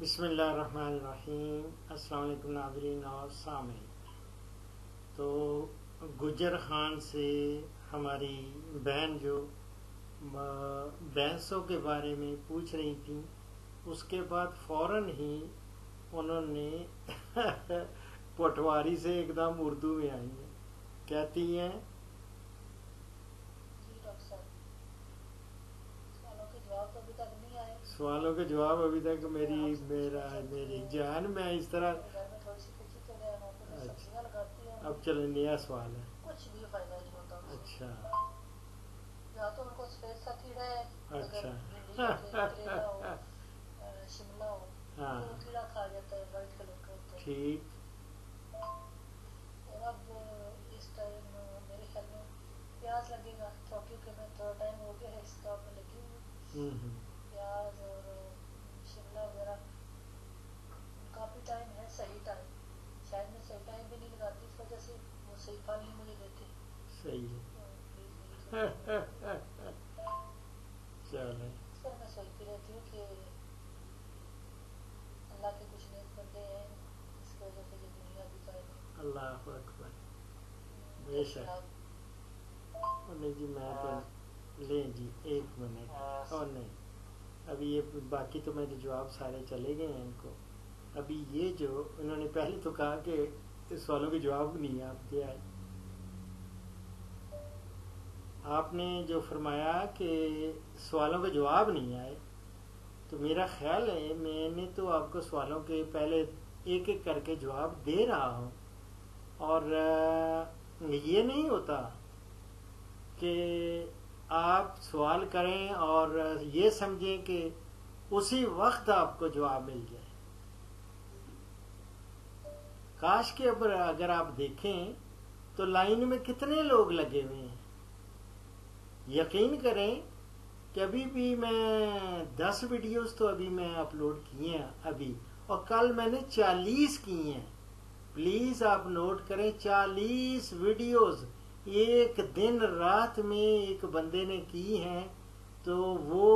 بسم اللہ الرحمن الرحیم۔ السلام علیکم ناظرین اور سامعین۔ تو گجر خان سے ہماری بہن جو بھینسوں کے بارے میں پوچھ رہی تھیں، اس کے بعد فوراً ہی انہوں نے پٹواری سے ایک دم اردو میں آئی ہیں، کہتی ہیں سوالوں کے جواب ابھی تک میری جان میں اس طرح۔ اب چلے نیا سوال ہے۔ کچھ بھی فائدہ نہیں ہوتا۔ اچھا یا تو ان کو سفید سا کیڑا ہے، اچھا کریلا ہو، شملہ ہو، ہاں تو کیڑا کھا جاتا ہے، وائٹ کلر کا ہوتا ہے۔ ٹھیک۔ اور اب اس ٹائم میرے خیال میں پیاز لگے گا، کیونکہ میں تھوڑا ٹائم ہو گیا ہے اس کام میں لگی ہوئی، پیاز اور شملہ وغیرہ کافی ٹائم ہے، صحیح ٹائم شاید میں صحیح ٹائم بھی نہیں لگاتی، اس وجہ سے وہ صحیح پھل نہیں مجھے دیتے۔ صحیح ہے۔ چلے سر میں سوچتی رہتی ہوں کہ اللہ کے کچھ نیک بندے ہیں، اس کی وجہ سے یہ دنیا بھی قائم ہے۔ اللہ اکبر، بے شک۔ نہیں جی میں تو لیں جی ایک منٹ، اور نہیں ابھی یہ باقی تو میرے جواب سارے چلے گئے ہیں ان کو۔ ابھی یہ جو انہوں نے پہلے تو کہا کہ سوالوں کے جواب نہیں آپ دے آئے، آپ نے جو فرمایا کہ سوالوں کے جواب نہیں آئے، تو میرا خیال ہے میں نے تو آپ کو سوالوں کے پہلے ایک ایک کر کے جواب دے رہا ہوں، اور یہ نہیں ہوتا کہ آپ سوال کریں اور یہ سمجھیں کہ اسی وقت آپ کو جواب مل جائے۔ کاش کے اگر آپ دیکھیں تو لائن میں کتنے لوگ لگے ہوئے ہیں۔ یقین کریں کہ ابھی بھی میں 10 ویڈیوز تو ابھی میں اپلوڈ کیے ہیں ابھی، اور کل میں نے 40 کی ہیں۔ پلیز آپ نوٹ کریں، 40 ویڈیوز ایک دن رات میں ایک بندے نے کی ہیں، تو وہ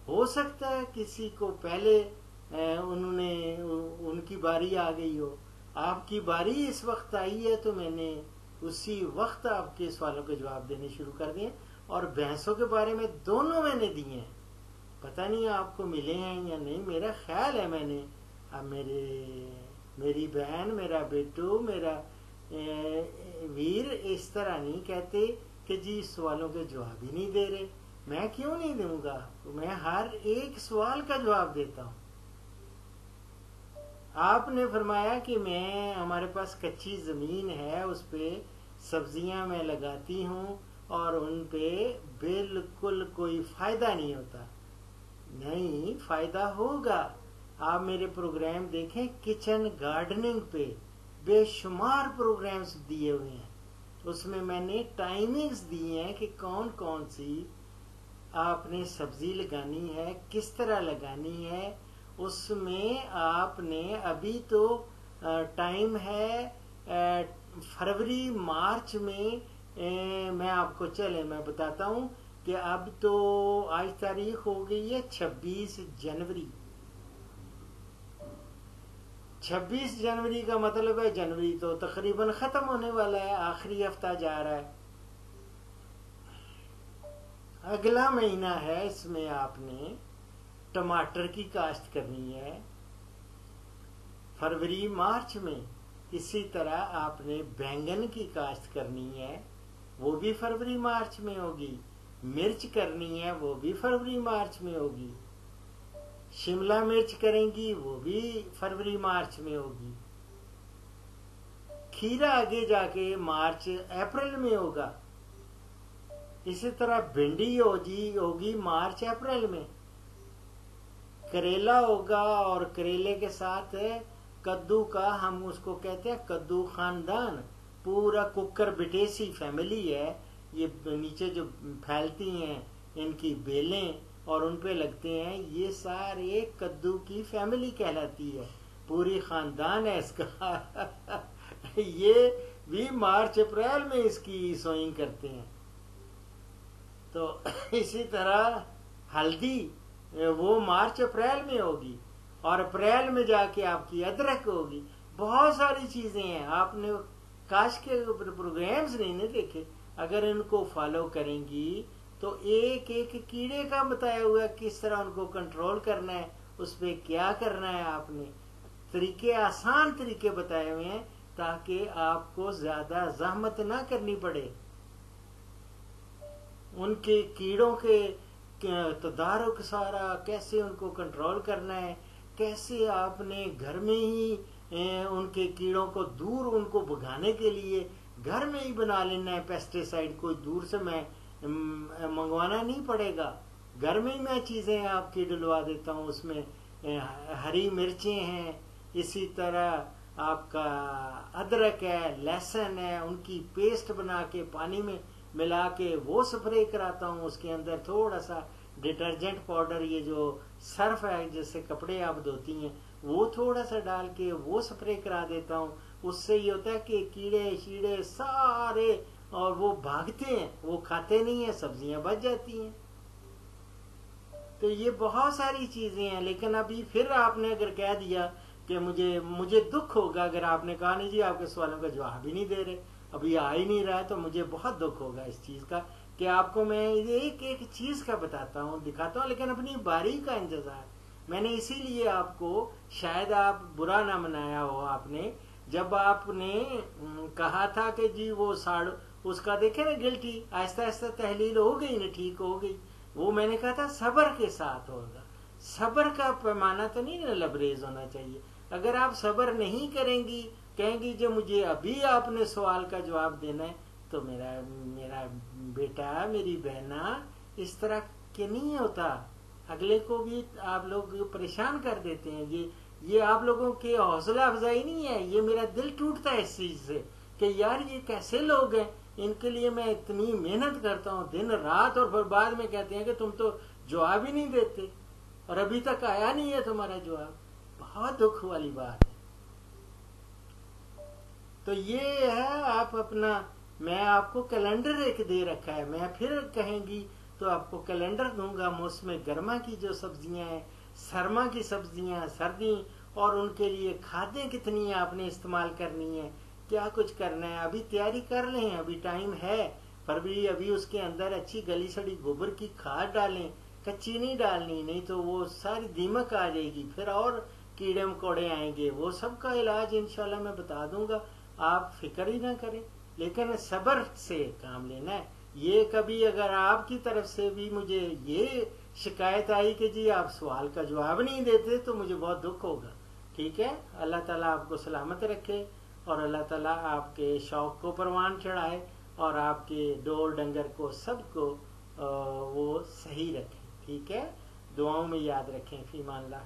ہو سکتا ہے کسی کو پہلے ان کی باری آ گئی ہو، آپ کی باری اس وقت آئی ہے، تو میں نے اسی وقت آپ کے سوالوں کے جواب دینے شروع کر دیے، اور بھینسوں کے بارے میں دونوں میں نے دیے ہیں۔ پتہ نہیں آپ کو ملے ہیں یا نہیں، میرا خیال ہے میں نے۔ اب میری بہن، میرا بیٹو، میرا ویر اس طرح نہیں کہتے کہ جی سوالوں کے جواب ہی نہیں دے رہے۔ میں کیوں نہیں دوں گا؟ میں ہر ایک سوال کا جواب دیتا ہوں۔ آپ نے فرمایا کہ ہمارے پاس کچی زمین ہے، اس پہ سبزیاں میں لگاتی ہوں اور ان پہ بالکل کوئی فائدہ نہیں ہوتا۔ نہیں، فائدہ ہوگا۔ آپ میرے پروگرام دیکھیں کچن گارڈننگ پہ، بے شمار پروگرامز دیے ہوئے ہیں، اس میں نے ٹائمنگز دی ہیں کہ کون کون سی آپ نے سبزی لگانی ہے، کس طرح لگانی ہے۔ اس میں آپ نے ابھی تو ٹائم ہے فروری مارچ میں آپ کو میں بتاتا ہوں کہ اب تو آج تاریخ ہو گئی ہے 26 جنوری۔ 26 جنوری کا مطلب ہے جنوری تو تقریباً ختم ہونے والا ہے، آخری ہفتہ جا رہا ہے، اگلا مہینہ ہے، اس میں آپ نے ٹماٹر کی کاشت کرنی ہے فروری مارچ میں۔ اسی طرح آپ نے بینگن کی کاشت کرنی ہے، وہ بھی فروری مارچ میں ہوگی۔ مرچ کرنی ہے، وہ بھی فروری مارچ میں ہوگی۔ شملہ مرچ کریں گی، وہ بھی فروری مارچ میں ہوگی۔ کھیرا آگے جا کے مارچ اپریل میں ہوگا۔ اسی طرح بھنڈی ہوگی مارچ اپریل میں۔ کریلا ہوگا، اور کریلے کے ساتھ کدو کا، ہم اس کو کہتے ہیں کدو خاندان، پورا ککر بٹیسی فیملی ہے، یہ نیچے جو پھیلتی ہیں ان کی بیلیں اور ان پہ لگتے ہیں، یہ سارے کدو کی فیملی کہلاتی ہے، پوری خاندان ہے اس کا۔ یہ بھی مارچ اپریل میں اس کی سوئنگ کرتے ہیں۔ تو اسی طرح ہلدی وہ مارچ اپریل میں ہوگی، اور اپریل میں جا کے آپ کی ادرک ہوگی. بہت ساری چیزیں ہیں. آپ نے کاش کے پروگرامز نہیں دیکھے. اگر ان کو فالو کریں گی تو ایک ایک کیڑے کا بتایا ہوا ہے کس طرح ان کو کنٹرول کرنا ہے, اس پہ کیا کرنا ہے. آپ نے طریقے, آسان طریقے بتائے ہوئے ہیں تاکہ آپ کو زیادہ زحمت نہ کرنی پڑے. ان کے کیڑوں کے تدارک سارا کیسے ان کو کنٹرول کرنا ہے, کیسے آپ نے گھر میں ہی ان کے کیڑوں کو دور ان کو بھگانے کے لیے گھر میں ہی بنا لینا ہے. پیسٹیسائڈ کوئی دور سے میں منگوانا نہیں پڑے گا. گھر میں ہی میں چیزیں آپ کی ڈلوا دیتا ہوں. اس میں ہری مرچیں ہیں, اسی طرح آپ کا ادرک ہے, لہسن ہے, ان کی پیسٹ بنا کے پانی میں ملا کے وہ سپرے کراتا ہوں. اس کے اندر تھوڑا سا ڈٹرجنٹ پاؤڈر, یہ جو سرف ہے جس سے کپڑے آپ دھوتی ہیں, وہ تھوڑا سا ڈال کے وہ سپرے کرا دیتا ہوں. اس سے یہ ہوتا ہے کہ کیڑے شیڑے سارے اور وہ بھاگتے ہیں, وہ کھاتے نہیں ہیں, سبزیاں بچ جاتی ہیں. تو یہ بہت ساری چیزیں ہیں. لیکن ابھی پھر آپ نے اگر کہہ دیا کہ مجھے دکھ ہوگا اگر آپ نے کہا نہیں جی آپ کے سوالوں کا جواب ہی نہیں دے رہے, ابھی آ ہی نہیں رہا ہے, تو مجھے بہت دکھ ہوگا اس چیز کا کہ آپ کو میں ایک ایک چیز کا بتاتا ہوں, دکھاتا ہوں, لیکن اپنی باری کا انتظار. میں نے اسی لیے آپ کو, شاید آپ برا نہ منایا ہو, آپ نے جب آپ نے کہا تھا کہ جی وہ اس کا دیکھیں نا گلٹی, آہستہ آہستہ تحلیل ہو گئی نا, ٹھیک ہو گئی. وہ میں نے کہا تھا صبر کے ساتھ ہوگا. صبر کا پیمانہ تو نہیں نا لبریز ہونا چاہیے. اگر آپ صبر نہیں کریں گی, کہیں گی جو مجھے ابھی آپ نے سوال کا جواب دینا ہے, تو میرا بیٹا, میری بہنا, اس طرح کہ نہیں ہوتا. اگلے کو بھی آپ لوگ پریشان کر دیتے ہیں. یہ آپ لوگوں کی حوصلہ افزائی نہیں ہے, یہ میرا دل ٹوٹتا ہے اس چیز سے کہ یار یہ کیسے لوگ ہیں, ان کے لیے میں اتنی محنت کرتا ہوں دن رات, اور پھر بعد میں کہتے ہیں کہ تم تو جواب ہی نہیں دیتے اور ابھی تک آیا نہیں ہے تمہارا جواب. بہت دکھ والی بات ہے. تو یہ ہے آپ اپنا, میں آپ کو کیلنڈر ایک دے رکھا ہے. میں پھر کہیں گی تو آپ کو کیلنڈر دوں گا. موسم گرما کی جو سبزیاں ہیں, سرما کی سبزیاں, سردی, اور ان کے لیے کھادیں کتنی آپ نے استعمال کرنی ہے, کیا کچھ کرنا ہے. ابھی تیاری کر لیں, ابھی ٹائم ہے, پر بھی ابھی اس کے اندر اچھی گلی سڑی گوبر کی کھاد ڈالیں. کچی نہیں ڈالنی, نہیں تو وہ ساری دیمک آ جائے گی, پھر اور کیڑے مکوڑے آئیں گے. وہ سب کا علاج انشاءاللہ میں بتا دوں گا, آپ فکر ہی نہ کریں. لیکن صبر سے کام لینا ہے. یہ کبھی اگر آپ کی طرف سے بھی مجھے یہ شکایت آئی کہ جی آپ سوال کا جواب نہیں دیتے, تو مجھے بہت دکھ ہوگا. ٹھیک ہے, اللہ تعالیٰ آپ کو سلامت رکھے, اور اللہ تعالیٰ آپ کے شوق کو پروان چڑھائے, اور آپ کے ڈور ڈنگر کو سب کو وہ صحیح رکھے. ٹھیک ہے, دعاؤں میں یاد رکھیں. فی امان اللہ.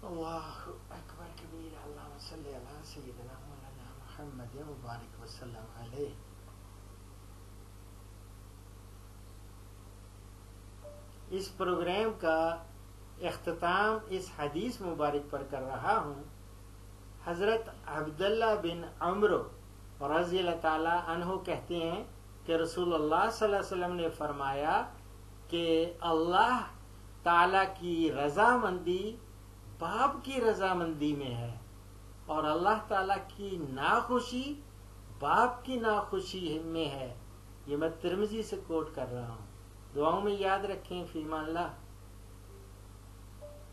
اللہ اکبر کبیر. اللہم صلی علی سیدنا مولانا محمد مبارک وسلم علیہ. اس پروگرام کا اختتام اس حدیث مبارک پر کر رہا ہوں. حضرت عبداللہ بن عمرو رضی اللہ تعالی عنہ کہتے ہیں کہ رسول اللہ صلی اللہ علیہ وسلم نے فرمایا کہ اللہ تعالی کی رضامندی باپ کی رضامندی میں ہے, اور اللہ تعالی کی ناخوشی باپ کی ناخوشی میں ہے. یہ میں ترمذی سے کوٹ کر رہا ہوں. دعاؤں میں یاد رکھیں. فی امان اللہ.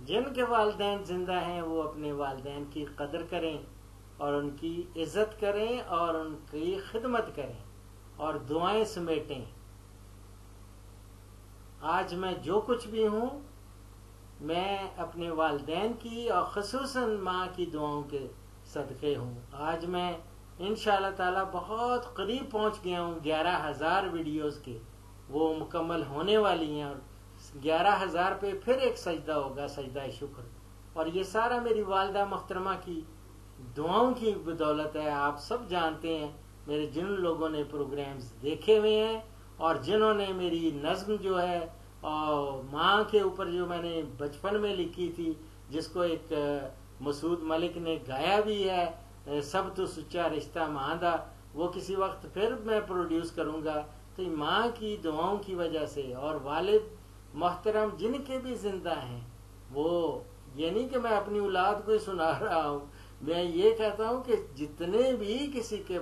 جن کے والدین زندہ ہیں وہ اپنے والدین کی قدر کریں, اور ان کی عزت کریں, اور ان کی خدمت کریں, اور دعائیں سمیٹیں. آج میں جو کچھ بھی ہوں, میں اپنے والدین کی اور خصوصاً ماں کی دعاؤں کے صدقے ہوں. آج میں انشاءاللہ تعالی بہت قریب پہنچ گیا ہوں 11,000 ویڈیوز کے. وہ مکمل ہونے والی ہیں, اور 11,000 پہ پھر ایک سجدہ ہوگا, سجدہ شکر. اور یہ سارا میری والدہ محترمہ کی دعاؤں کی بدولت ہے. آپ سب جانتے ہیں میرے جن لوگوں نے پروگرامز دیکھے ہوئے ہیں, اور جنہوں نے میری نظم جو ہے اور ماں کے اوپر جو میں نے بچپن میں لکھی تھی, جس کو ایک مسعود ملک نے گایا بھی ہے, سب تو سچا رشتہ ماندہ, وہ کسی وقت پھر میں پروڈیوس کروں گا. تو ماں کی دعاؤں کی وجہ سے اور والد محترم جن کے بھی زندہ ہیں، وہ یہ نہیں کہ میں اپنی اولاد کو ہی سنا رہا ہوں، میں یہ کہتا ہوں کہ جتنے بھی کسی کے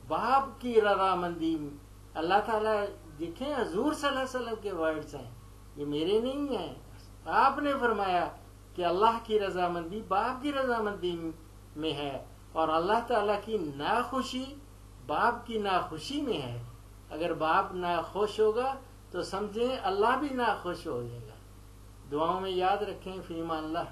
باپ کی رضامندی، اللہ تعالیٰ دیکھیں حضور صلی اللہ علیہ وسلم کے ورڈز ہیں، یہ میرے نہیں ہیں، آپ نے فرمایا کہ اللہ کی رضامندی باپ کی رضامندی میں ہے، اور اللہ تعالیٰ کی ناخوشی باپ کی ناخوشی میں ہے۔ اگر باپ ناخوش ہوگا تو سمجھیں اللہ بھی ناخوش ہو جائے گا۔ دعاؤں میں یاد رکھیں، فی امان اللہ۔